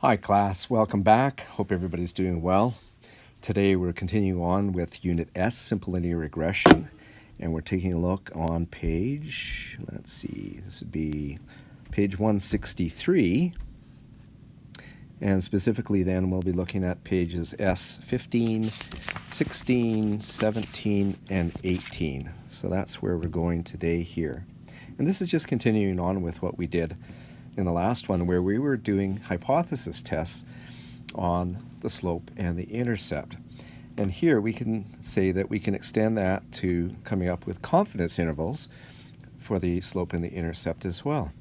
Hi class, welcome back. Hope everybody's doing well. Today we're continuing on with Unit S, Simple Linear Regression, and we're taking a look on page, let's see, this would be page 163, and specifically then we'll be looking at pages S15, 16, 17, and 18. So that's where we're going today here. And this is just continuing on with what we did in the last one, where we were doing hypothesis tests on the slope and the intercept. And here we can say that we can extend that to coming up with confidence intervals for the slope and the intercept as well.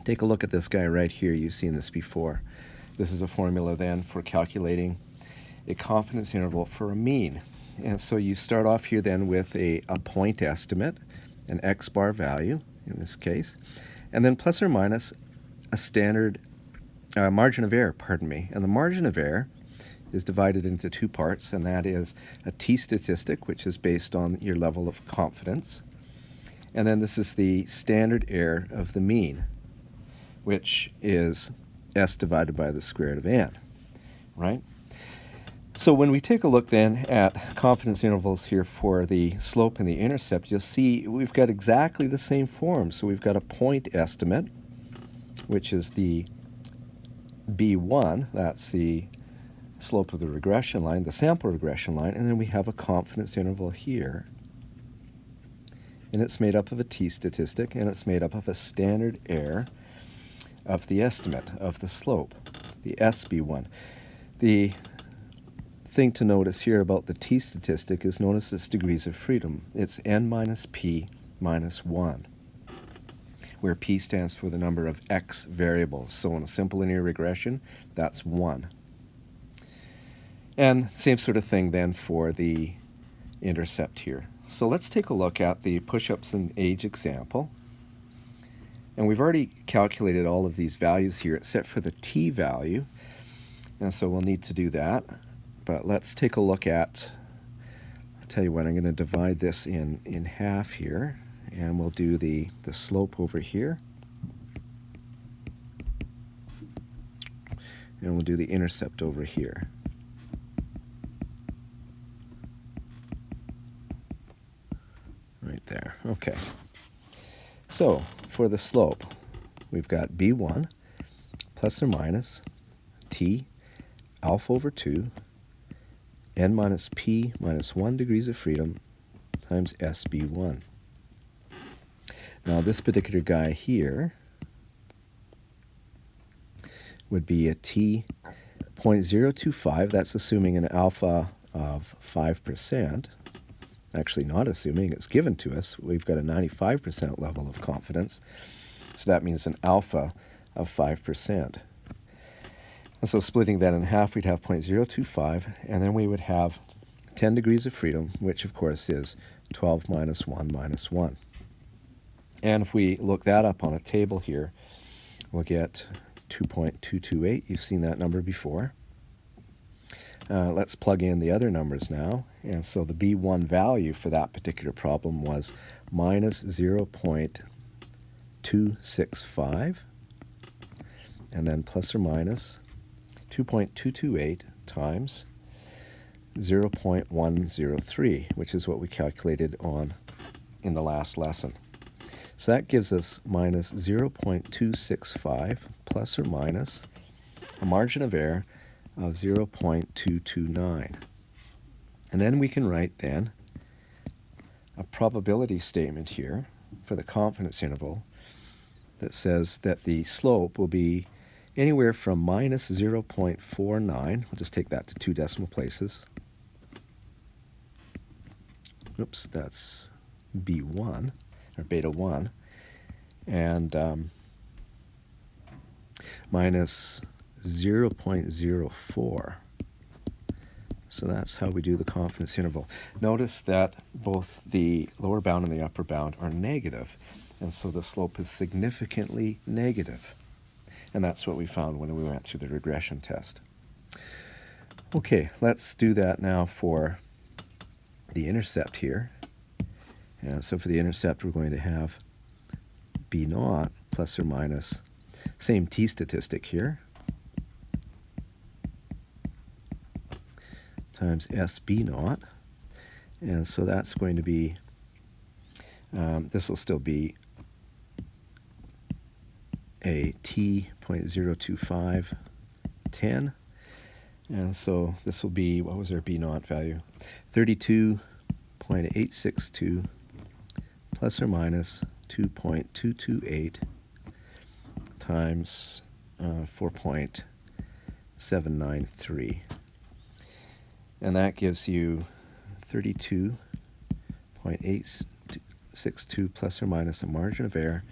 Take a look at this guy right here. You've seen this before. This is a formula then for calculating a confidence interval for a mean. And so you start off here then with a point estimate, an x-bar value in this case, and then plus or minus a standard margin of error, and the margin of error is divided into two parts, and that is a t-statistic, which is based on your level of confidence, and then this is the standard error of the mean, which is s divided by the square root of n, right? So when we take a look then at confidence intervals here for the slope and the intercept, you'll see we've got exactly the same form. So we've got a point estimate, which is the B1, that's the slope of the regression line, the sample regression line, and then we have a confidence interval here. And it's made up of a t-statistic, and it's made up of a standard error of the estimate of the slope, the SB1. The thing to notice here about the t-statistic is notice its degrees of freedom. It's n minus p minus 1, where p stands for the number of x variables. So in a simple linear regression, that's 1. And same sort of thing then for the intercept here. So let's take a look at the push-ups and age example. And we've already calculated all of these values here except for the t value. And so we'll need to do that. But let's take a look at, I'll tell you what, I'm going to divide this in half here, and we'll do the slope over here, and we'll do the intercept over here. Right there. Okay. So for the slope, we've got B1 plus or minus t alpha over 2 n minus p minus 1 degrees of freedom times SB1. Now this particular guy here would be a t 0.025. That's assuming an alpha of 5%. Actually not assuming, it's given to us. We've got a 95% level of confidence. So that means an alpha of 5%. And so splitting that in half, we'd have 0.025, and then we would have 10 degrees of freedom, which of course is 12 minus 1 minus 1. And if we look that up on a table here, we'll get 2.228. You've seen that number before. Let's plug in the other numbers now. And so the B1 value for that particular problem was minus 0.265, and then plus or minus 2.228 times 0.103, which is what we calculated in the last lesson. So that gives us minus 0.265 plus or minus a margin of error of 0.229. And then we can write then a probability statement here for the confidence interval that says that the slope will be anywhere from minus 0.49, we'll just take that to 2 decimal places. Oops, that's B1, or beta 1, and minus 0.04. So that's how we do the confidence interval. Notice that both the lower bound and the upper bound are negative, and so the slope is significantly negative. And that's what we found when we went through the regression test. Okay, let's do that now for the intercept here. And so for the intercept, we're going to have B0 plus or minus, same t statistic here, times SB naught. And so that's going to be, this will still be a T.025 10. And so this will be, what was our B naught value? 32.862 plus or minus 2.228 times 4.793. And that gives you 32.862 plus or minus a margin of error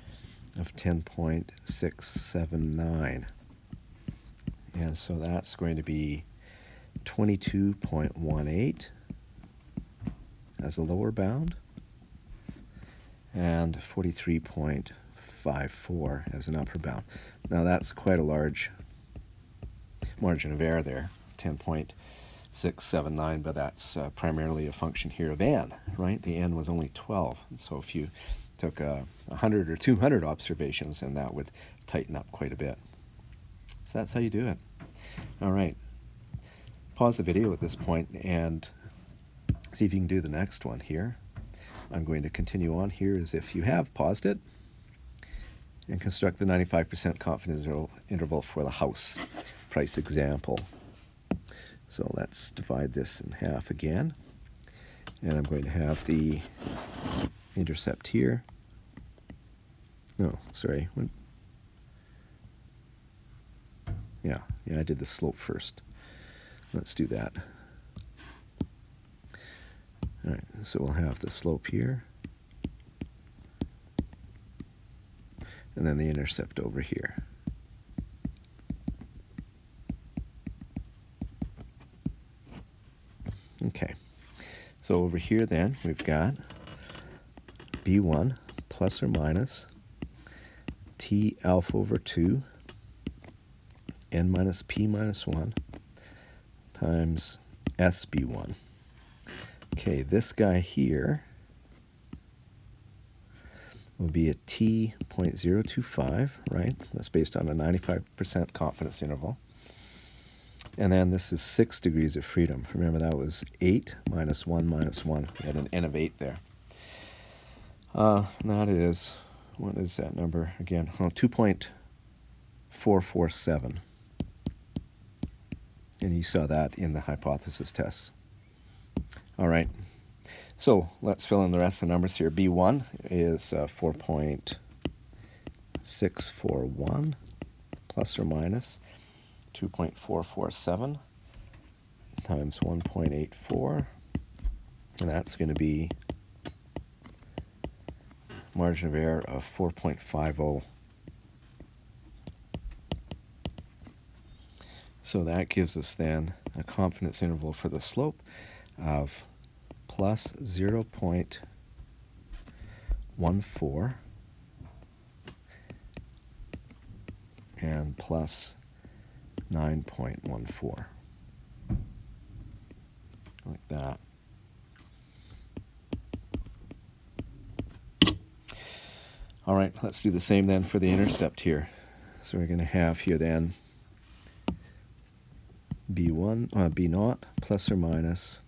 of 10.679. And so that's going to be 22.18 as a lower bound and 43.54 as an upper bound. Now that's quite a large margin of error there, 10.679, but that's primarily a function here of n, right? The n was only 12, and so if you took 100 or 200 observations, then that would tighten up quite a bit. So that's how you do it. All right. Pause the video at this point and see if you can do the next one here. I'm going to continue on here as if you have paused it and construct the 95% confidence interval for the house price example. So let's divide this in half again. And I'm going to have the intercept here. No, sorry. Yeah, I did the slope first. Let's do that. All right, so we'll have the slope here, and then the intercept over here. Okay, so over here then we've got B1 plus or minus T alpha over 2 n minus p minus 1 times SB1. Okay, this guy here will be a T.025, right? That's based on a 95% confidence interval. And then this is 6 degrees of freedom. Remember, that was 8 minus 1 minus 1. We had an n of 8 there. And that is, what is that number again? Oh, 2.447. And you saw that in the hypothesis tests. All right, so let's fill in the rest of the numbers here. B1 is 4.641 plus or minus 2.447 times 1.84, and that's going to be margin of error of 4.50. So that gives us then a confidence interval for the slope of plus 0.14 and plus 9.14, like that. All right, let's do the same then for the intercept here. So we're going to have here then B1, B naught plus or minus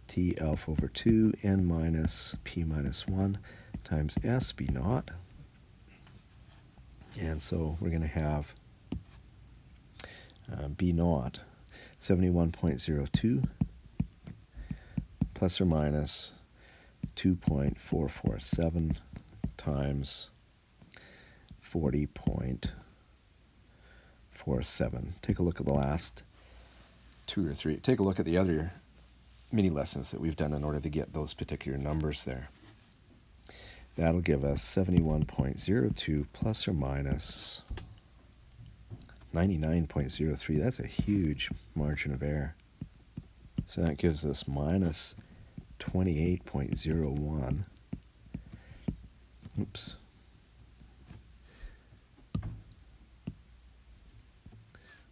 T alpha over 2 n minus p minus 1 times S B naught. And so we're going to have B naught 71.02 plus or minus 2.447 times 40.47. Take a look at the last 2 or 3. Take a look at the other mini lessons that we've done in order to get those particular numbers there. That'll give us 71.02 plus or minus 99.03. That's a huge margin of error. So that gives us minus 28.01. Oops.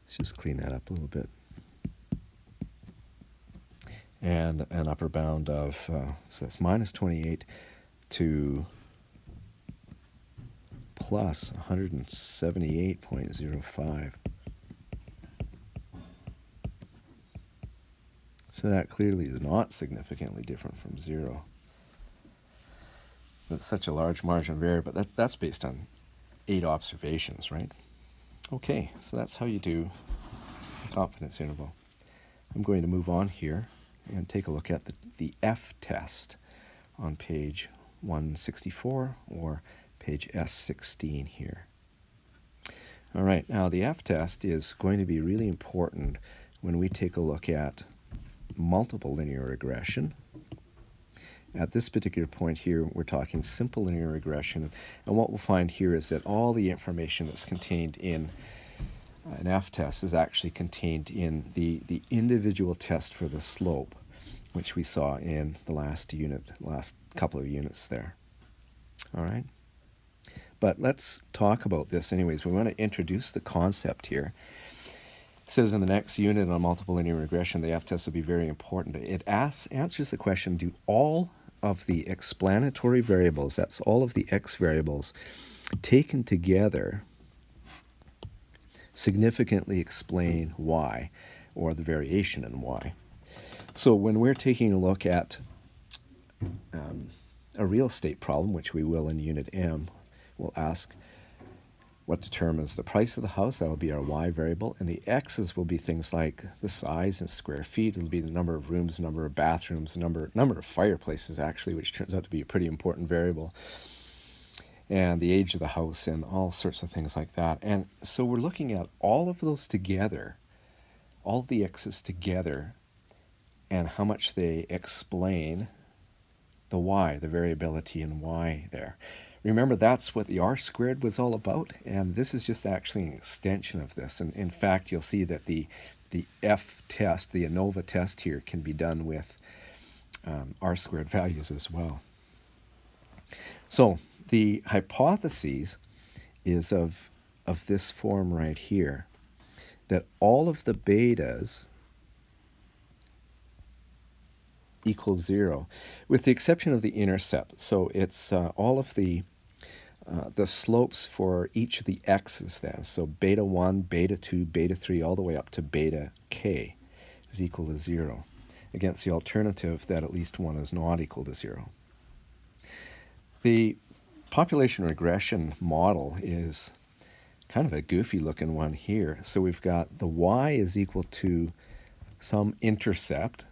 Let's just clean that up a little bit. And an upper bound of, so that's minus 28 to plus 178.05. So that clearly is not significantly different from 0. That's such a large margin of error, but that's based on 8 observations, right? Okay, so that's how you do a confidence interval. I'm going to move on here and take a look at the Ftest on page 164 or page S16 here. All right, now the Ftest is going to be really important when we take a look at multiple linear regression. At this particular point here, we're talking simple linear regression, and what we'll find here is that all the information that's contained in an Ftest is actually contained in the individual test for the slope, which we saw in the last couple of units there. All right? But let's talk about this anyways. We want to introduce the concept here. It says in the next unit on multiple linear regression, the Ftest will be very important. It answers the question, do all of the explanatory variables, that's all of the x variables, taken together significantly explain y, or the variation in y? So when we're taking a look at a real estate problem, which we will in Unit M, we'll ask what determines the price of the house. That will be our y variable. And the x's will be things like the size in square feet. It'll be the number of rooms, the number of bathrooms, the number of fireplaces, actually, which turns out to be a pretty important variable. And the age of the house and all sorts of things like that. And so we're looking at all of those together, all of the x's together, and how much they explain the y, the variability in y there. Remember, that's what the r-squared was all about, and this is just actually an extension of this. And in fact, you'll see that the Ftest, the ANOVA test here, can be done with r-squared values as well. So the hypothesis is of this form right here, that all of the betas equals 0, with the exception of the intercept. So it's all of the slopes for each of the x's then. So beta 1, beta 2, beta 3, all the way up to beta k is equal to 0, against the alternative that at least one is not equal to 0. The population regression model is kind of a goofy looking one here. So we've got the y is equal to some intercept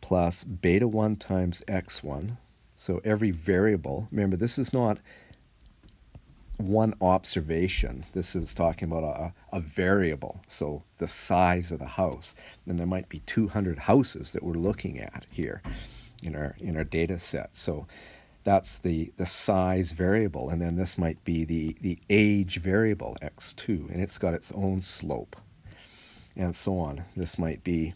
plus beta 1 times x1. So every variable, remember this is not one observation. This is talking about a variable, so the size of the house. And there might be 200 houses that we're looking at here in our data set. So that's the size variable, and then this might be the age variable, x2, and it's got its own slope, and so on. This might be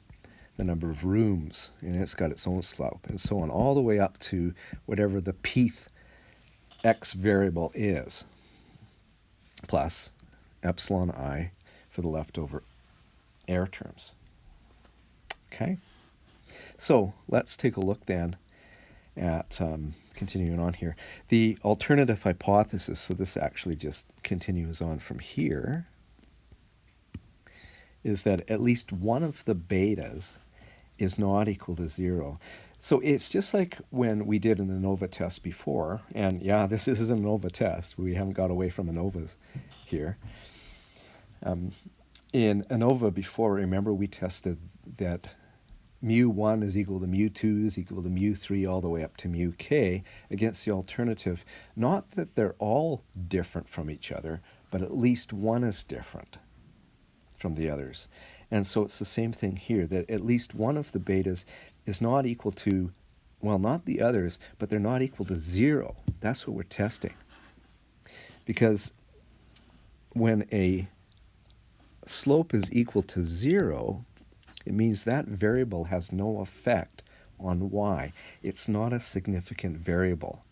the number of rooms, and it's got its own slope, and so on, all the way up to whatever the pth x variable is, plus epsilon I for the leftover error terms. Okay? So let's take a look then at, continuing on here, the alternative hypothesis. So this actually just continues on from here, is that at least one of the betas is not equal to 0. So it's just like when we did an ANOVA test before, and yeah, this is an ANOVA test. We haven't got away from ANOVAs here. In ANOVA before, remember, we tested that mu1 is equal to mu2 is equal to mu3 all the way up to mu k against the alternative, not that they're all different from each other, but at least one is different from the others. And so it's the same thing here, that at least one of the betas is not equal to, well, not the others, but they're not equal to 0. That's what we're testing. Because when a slope is equal to 0, it means that variable has no effect on y. It's not a significant variable.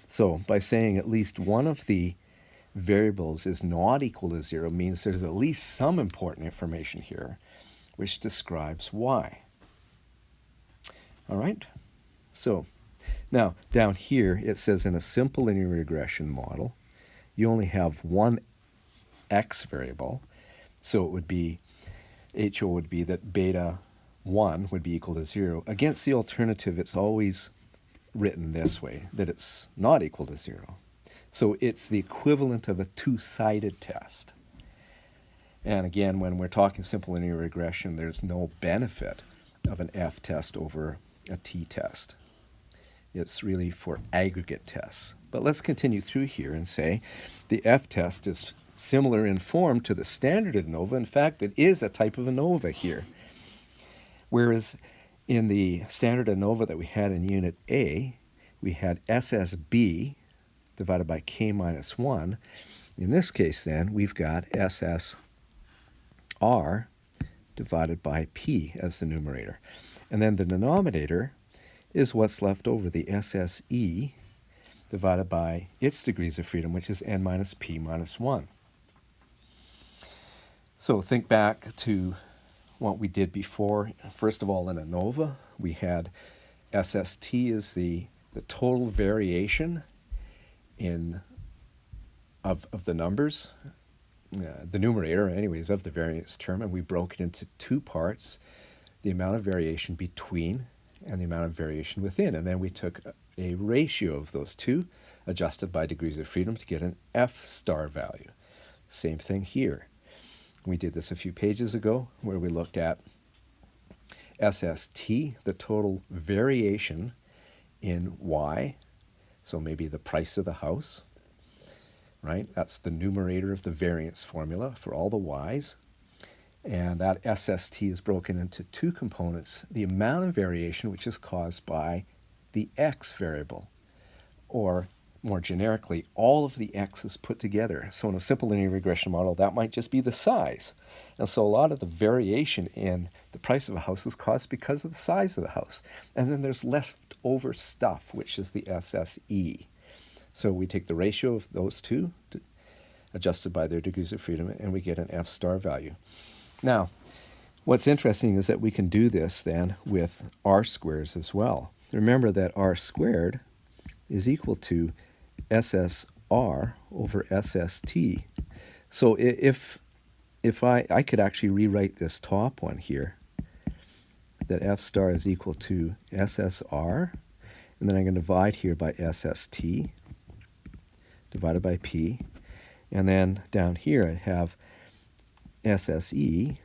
So by saying at least one of the variables is not equal to 0 means there's at least some important information here which describes y. All right? So now down here it says in a simple linear regression model you only have one x variable. So it would be, HO would be that beta 1 would be equal to 0. Against the alternative, it's always written this way, that it's not equal to 0. So it's the equivalent of a two-sided test. And again, when we're talking simple linear regression, there's no benefit of an F-test over a T-test. It's really for aggregate tests. But let's continue through here and say the F-test is similar in form to the standard ANOVA. In fact, it is a type of ANOVA here. Whereas in the standard ANOVA that we had in Unit A, we had SSB divided by K minus 1. In this case, then, we've got SSR divided by P as the numerator. And then the denominator is what's left over, the SSE divided by its degrees of freedom, which is n minus P minus 1. So think back to what we did before. First of all, in ANOVA, we had SST is the total variation of the numbers, the numerator, anyways, of the variance term, and we broke it into two parts, the amount of variation between and the amount of variation within. And then we took a ratio of those two, adjusted by degrees of freedom, to get an F star value. Same thing here. We did this a few pages ago, where we looked at SST, the total variation in Y, so maybe the price of the house, right? That's the numerator of the variance formula for all the Y's. And that SST is broken into two components, the amount of variation, which is caused by the X variable, or more generically, all of the X's put together. So in a simple linear regression model, that might just be the size. And so a lot of the variation in the price of a house is caused because of the size of the house. And then there's leftover stuff, which is the SSE. So we take the ratio of those two, adjusted by their degrees of freedom, and we get an F star value. Now, what's interesting is that we can do this then with R squares as well. Remember that R squared is equal to SSR over SST. So if I could actually rewrite this top one here, that F star is equal to SSR, and then I'm going to divide here by SST, divided by P, and then down here I have SSE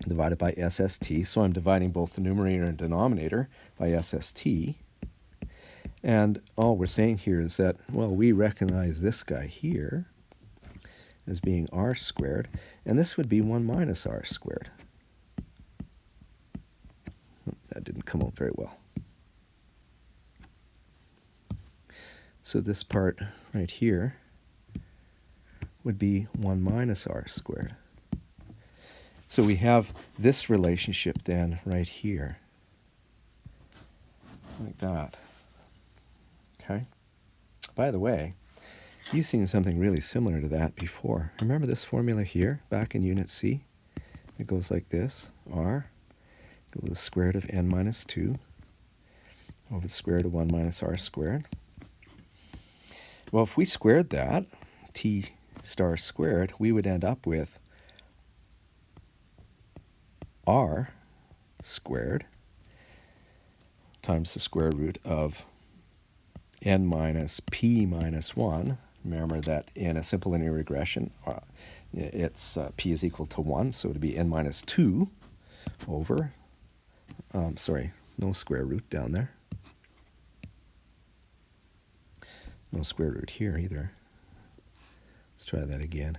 divided by SST, so I'm dividing both the numerator and denominator by SST. And all we're saying here is that, well, we recognize this guy here as being R squared, and this would be 1 minus R squared. That didn't come out very well. So this part right here would be 1 minus R squared. So we have this relationship then right here, like that. Okay. By the way, you've seen something really similar to that before. Remember this formula here, back in Unit C? It goes like this, R, go to the square root of n minus 2 over the square root of 1 minus R squared. Well, if we squared that, T star squared, we would end up with R squared times the square root of n minus P minus 1. Remember that in a simple linear regression, it's P is equal to 1, so it would be n minus 2 over, sorry, no square root down there. No square root here either. Let's try that again.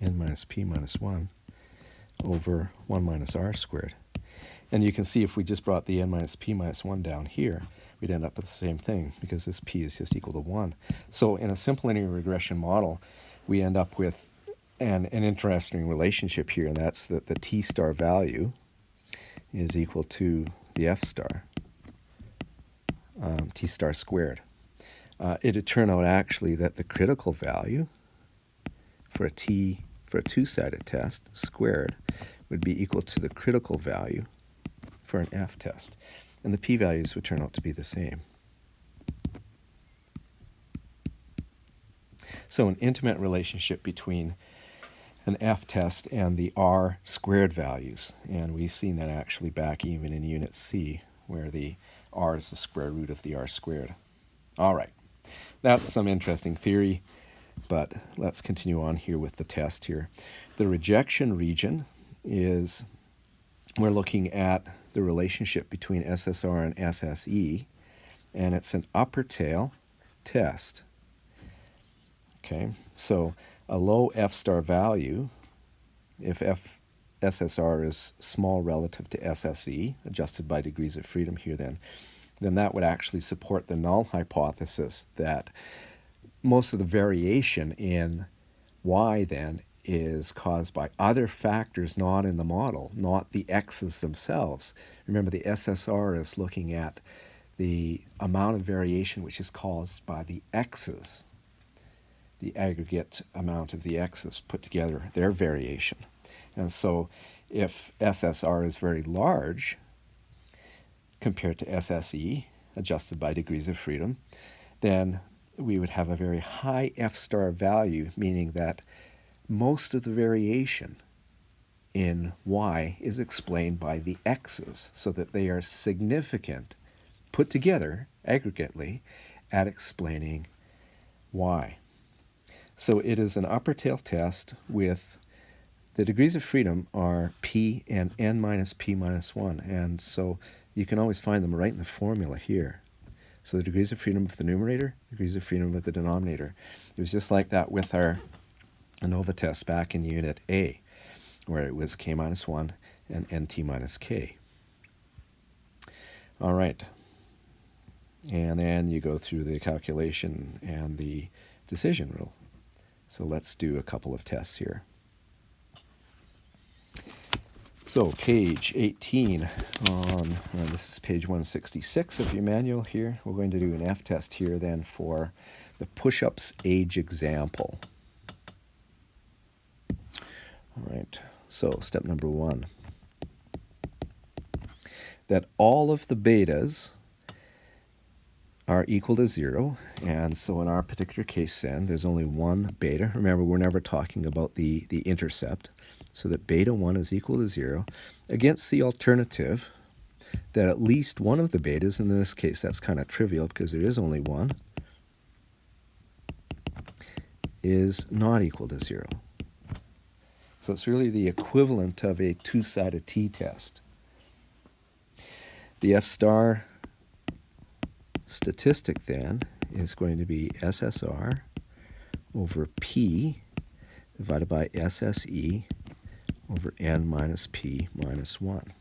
N minus P minus 1 over 1 minus R squared. And you can see if we just brought the n minus P minus 1 down here, we'd end up with the same thing because this P is just equal to 1. So in a simple linear regression model, we end up with an interesting relationship here, and that's that the T star value is equal to the F star, T star squared. It'd turn out actually that the critical value for a two-sided test squared would be equal to the critical value for an F test, and the p-values would turn out to be the same. So an intimate relationship between an F-test and the R squared values. And we've seen that actually back even in Unit C, where the R is the square root of the R squared. All right, that's some interesting theory, but let's continue on here with the test here. The rejection region is, we're looking at the relationship between SSR and SSE, and it's an upper tail test. Okay, so a low F star value, if SSR is small relative to SSE, adjusted by degrees of freedom here then that would actually support the null hypothesis that most of the variation in Y then is caused by other factors not in the model, not the X's themselves. Remember, the SSR is looking at the amount of variation which is caused by the X's, the aggregate amount of the X's put together, their variation. And so if SSR is very large compared to SSE, adjusted by degrees of freedom, then we would have a very high F star value, meaning that most of the variation in Y is explained by the X's, so that they are significant, put together aggregately, at explaining Y. So it is an upper tail test with the degrees of freedom are P and N minus P minus 1, and so you can always find them right in the formula here. So the degrees of freedom of the numerator, degrees of freedom of the denominator. It was just like that with our ANOVA test back in Unit A, where it was K minus 1 and NT minus K. All right. And then you go through the calculation and the decision rule. So let's do a couple of tests here. So page 18 on, this is page 166 of your manual here. We're going to do an F-test here then for the push-ups age example. All right, so step number 1. That all of the betas are equal to 0, and so in our particular case then, there's only one beta. Remember, we're never talking about the intercept, so that beta 1 is equal to 0, against the alternative that at least one of the betas, in this case that's kind of trivial because there is only one, is not equal to 0. So it's really the equivalent of a two-sided t-test. The F star statistic then is going to be SSR over P divided by SSE over N minus P minus 1.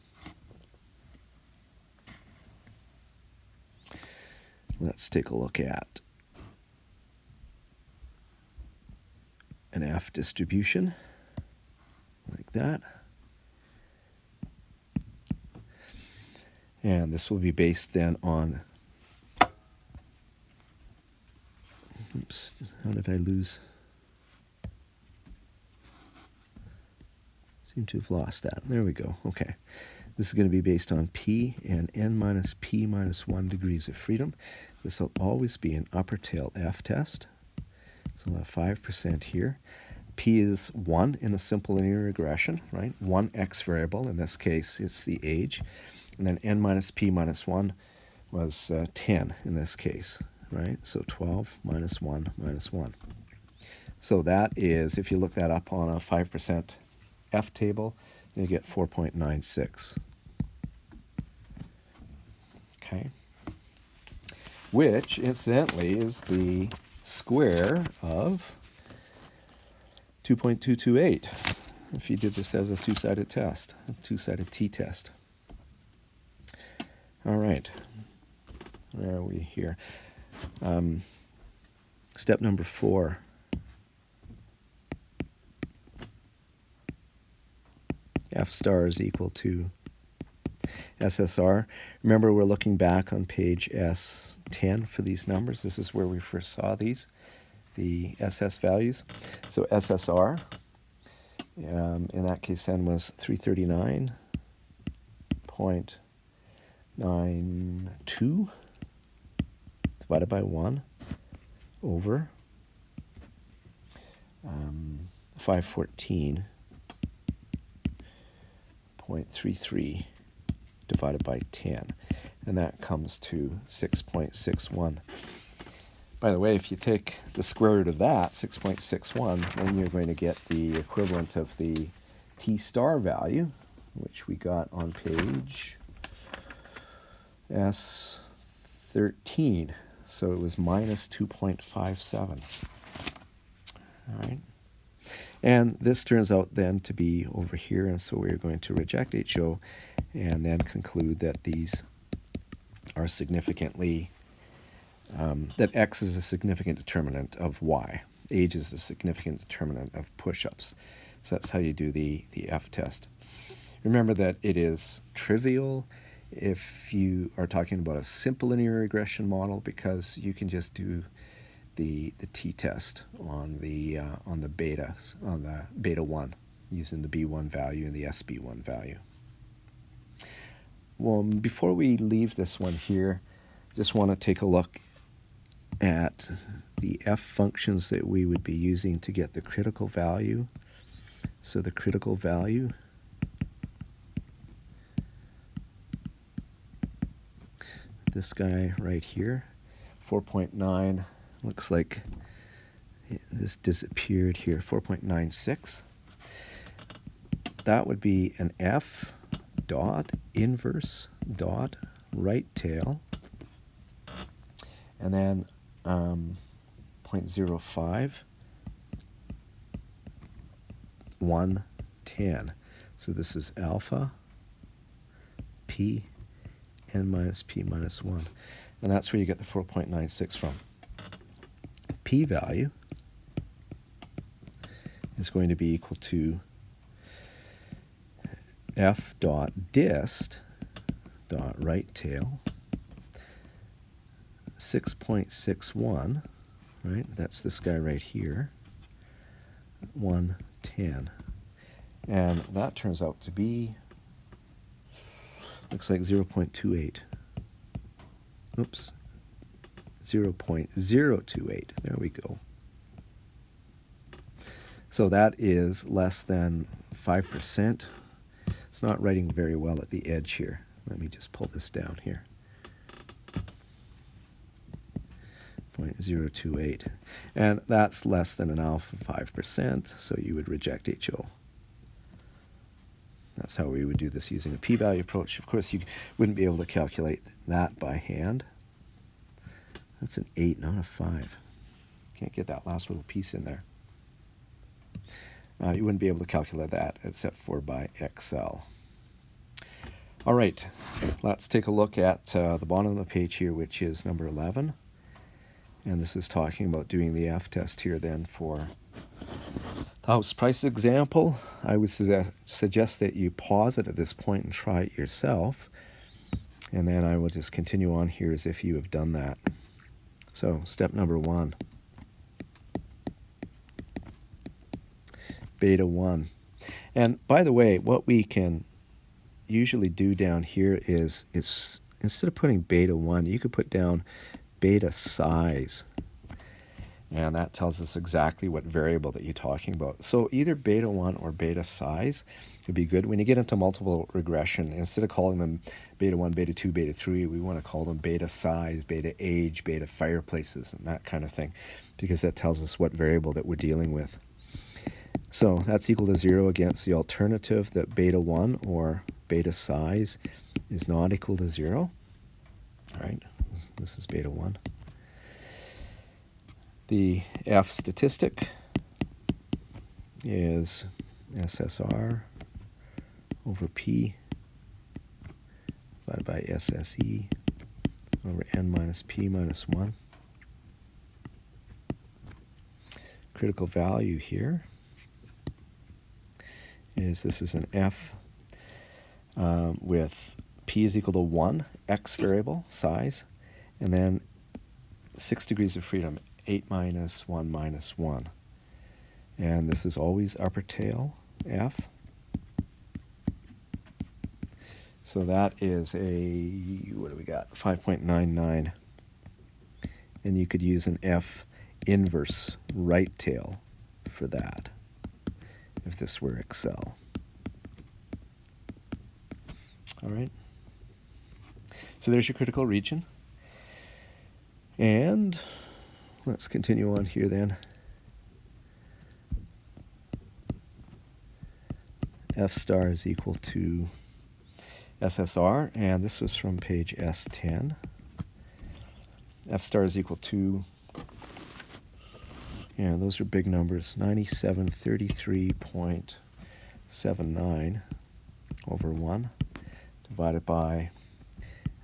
Let's take a look at an F distribution like that. And this will be based then on, oops, how did I lose? Seem to have lost that. There we go. Okay. This is going to be based on P and N minus P minus 1 degrees of freedom. This will always be an upper tail F test. So we'll have 5% here. P is 1 in a simple linear regression, right? One X variable. In this case, it's the age. And then N minus P minus 1 was 10 in this case, right? So 12 minus 1 minus 1. So that is, if you look that up on a 5% F table, you get 4.96. Okay. Which, incidentally, is the square of 2.228 if you did this as a two-sided test, a two-sided t-test. All right. Where are we here? Step number 4. F star is equal to SSR. Remember, we're looking back on page S10 for these numbers. This is where we first saw these, the SS values. So SSR, in that case then, was 339.92 divided by 1 over 514.33 divided by 10, and that comes to 6.61. By the way, if you take the square root of that, 6.61, then you're going to get the equivalent of the t star value, which we got on page S13. So it was minus 2.57. All right. And this turns out then to be over here, and so we're going to reject HO and then conclude that these are significantly, that X is a significant determinant of Y. Age is a significant determinant of push-ups. So that's how you do the F-test. Remember that it is trivial if you are talking about a simple linear regression model, because you can just do the t-test on the betas, on the beta 1, using the B1 value and the SB1 value. Well, before we leave this one here, just want to take a look at the F functions that we would be using to get the critical value. So the critical value, this guy right here, 4.9, looks like this disappeared here, 4.96. That would be an F dot inverse dot right tail, and then 0.05, 110. So this is alpha p n minus p minus 1. And that's where you get the 4.96 from. P-value is going to be equal to f dot dist dot right tail 6.61, right? That's this guy right here, 110. And that turns out to be, looks like 0.28. Oops. 0.028. There we go. So that is less than 5%. It's not writing very well at the edge here. Let me just pull this down here. 0.028. And that's less than an alpha 5%, so you would reject HO. That's how we would do this using a p-value approach. Of course, you wouldn't be able to calculate that by hand. That's an 8, not a 5. Can't get that last little piece in there. You wouldn't be able to calculate that except for by Excel. All right, let's take a look at the bottom of the page here, which is number 11. And this is talking about doing the F-test here then for the house price example. I would suggest that you pause it at this point and try it yourself. And then I will just continue on here as if you have done that. So step number 1. Beta 1. And by the way, what we can usually do down here is instead of putting beta 1, you could put down beta size. And that tells us exactly what variable that you're talking about. So either beta 1 or beta size would be good. When you get into multiple regression, instead of calling them beta 1, beta 2, beta 3, we want to call them beta size, beta age, beta fireplaces, and that kind of thing, because that tells us what variable that we're dealing with. So that's equal to 0 against the alternative that beta 1 or beta size is not equal to 0. All right, this is beta 1. The F statistic is SSR over P divided by SSE over N minus P minus 1. Critical value here is, this is an F with P is equal to 1, X variable, size, and then 6 degrees of freedom, 8 minus 1 minus 1. And this is always upper tail F. So that is a, what do we got, 5.99. And you could use an F inverse right tail for that. if this were Excel. All right. So there's your critical region. And let's continue on here then. F star is equal to SSR, and this was from page S10. F star is equal to, yeah, those are big numbers, 9733.79 over 1 divided by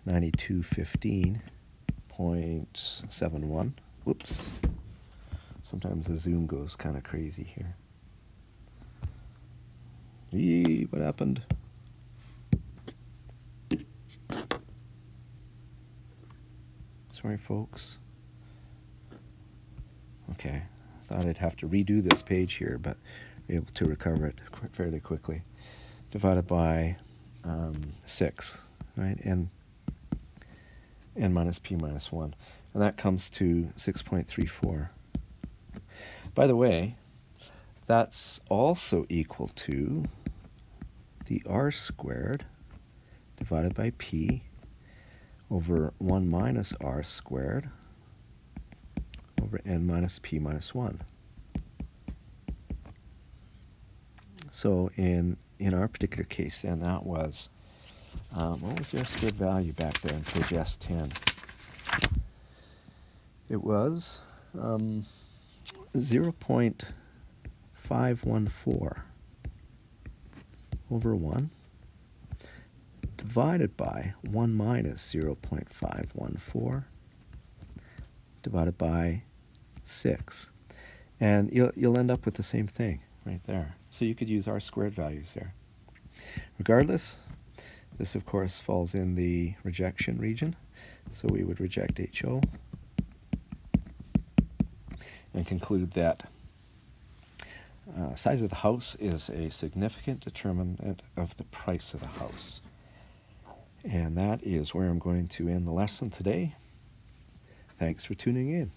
9215.71. Whoops. Sometimes the zoom goes kind of crazy here. Eee, what happened? Sorry, folks. Okay, I thought I'd have to redo this page here, but be able to recover it fairly quickly. Divided by 6, right? N minus p minus 1. And that comes to 6.34. By the way, that's also equal to the r squared divided by p over 1 minus r squared over n minus p minus 1. So in our particular case, then, that was, what was the r squared value back there in page S10? It was 0.514 over 1 divided by 1 minus 0.514 divided by 6. And you'll end up with the same thing right there. So you could use r squared values there. Regardless, this of course falls in the rejection region, so we would reject HO and conclude that size of the house is a significant determinant of the price of the house. And that is where I'm going to end the lesson today. Thanks for tuning in.